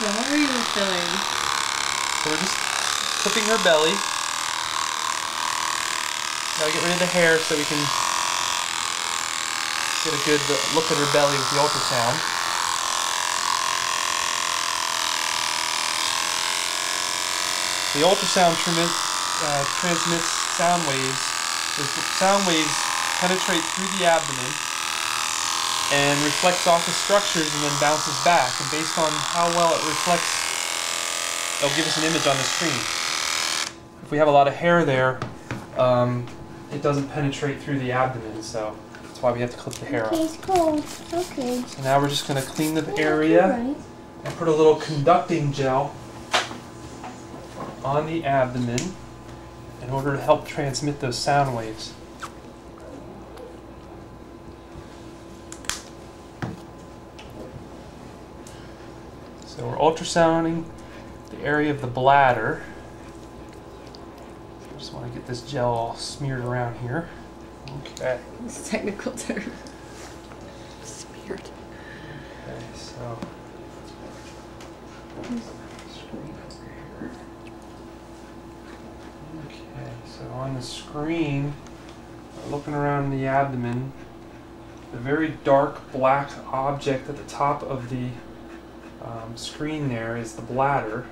Yeah, what were you doing? So we're just clipping her belly. Gotta get rid of the hair so we can get a good look at her belly with the ultrasound. The ultrasound transmits sound waves. The sound waves penetrate through the abdomen and reflects off the structures and then bounces back. And based on how well it reflects, it'll give us an image on the screen. If we have a lot of hair there, it doesn't penetrate through the abdomen, so that's why we have to clip the hair off. Okay, it's cold. Okay. So now we're just going to clean the area and put a little conducting gel on the abdomen in order to help transmit those sound waves. So we're ultrasounding the area of the bladder. I just want to get this gel all smeared around here. Okay. It's a technical term. Smeared. Okay, so. Okay, so on the screen, looking around the abdomen, the very dark black object at the top of the screen there is the bladder.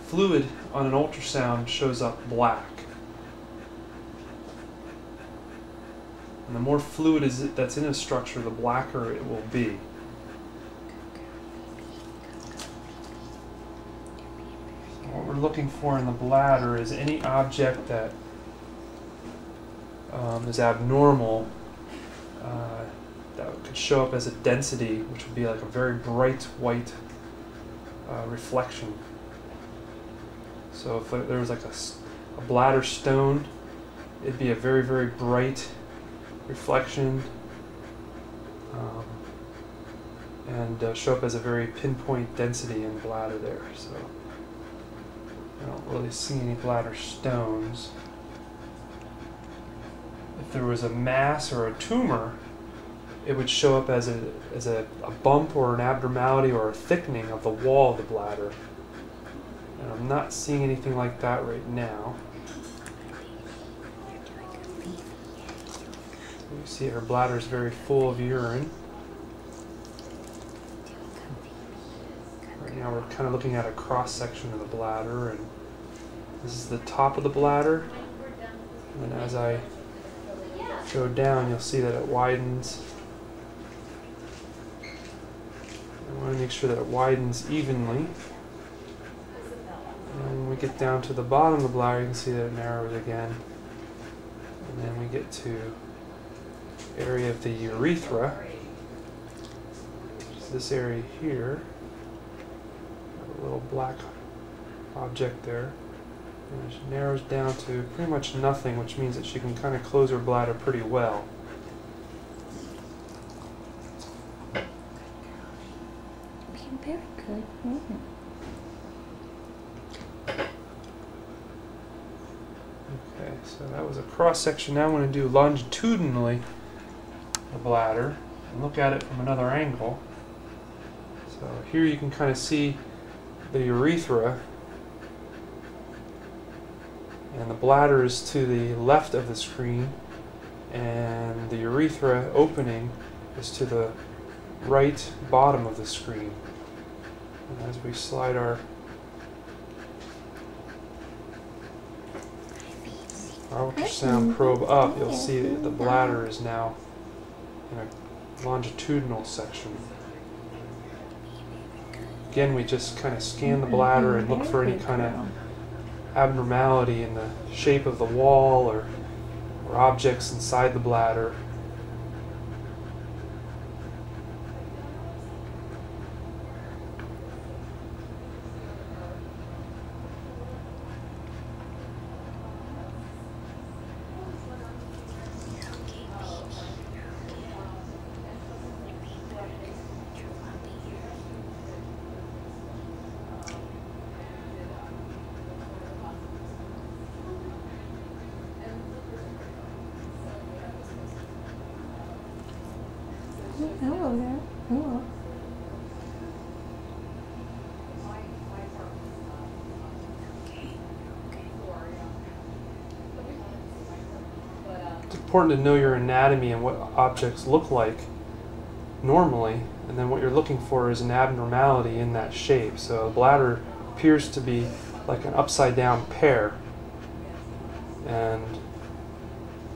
Fluid on an ultrasound shows up black. And the more fluid that's in a structure, the blacker it will be. So what we're looking for in the bladder is any object that is abnormal that could show up as a density, which would be like a very bright white reflection. So if there was like a bladder stone, it'd be a very, very bright reflection and show up as a very pinpoint density in the bladder there. So I don't really see any bladder stones. If there was a mass or a tumor, it would show up as a bump or an abnormality or a thickening of the wall of the bladder. And I'm not seeing anything like that right now. You see her bladder is very full of urine. Right now we're kind of looking at a cross-section of the bladder, and this is the top of the bladder. And then as I go down, you'll see that it widens. I want to make sure that it widens evenly. And when we get down to the bottom of the bladder, you can see that it narrows again. And then we get to the area of the urethra, which is this area here. A little black object there. And it narrows down to pretty much nothing, which means that she can kind of close her bladder pretty well. Very good. Okay, so that was a cross section. Now I'm going to do longitudinally the bladder and look at it from another angle. So here you can kind of see the urethra, and the bladder is to the left of the screen, and the urethra opening is to the right bottom of the screen. And as we slide our ultrasound probe up, you'll see that the bladder is now in a longitudinal section. Again, we just kind of scan the bladder and look for any kind of abnormality in the shape of the wall or objects inside the bladder. Hello there. Hello. important to know your anatomy and what objects look like normally, and then what you're looking for is an abnormality in that shape. So the bladder appears to be like an upside down pear, and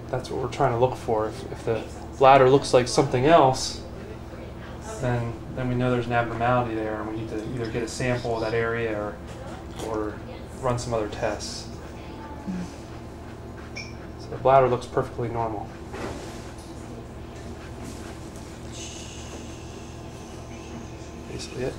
that's what we're trying to look for. If the bladder looks like something else, then we know there's an abnormality there, and we need to either get a sample of that area or run some other tests. So the bladder looks perfectly normal. Basically it.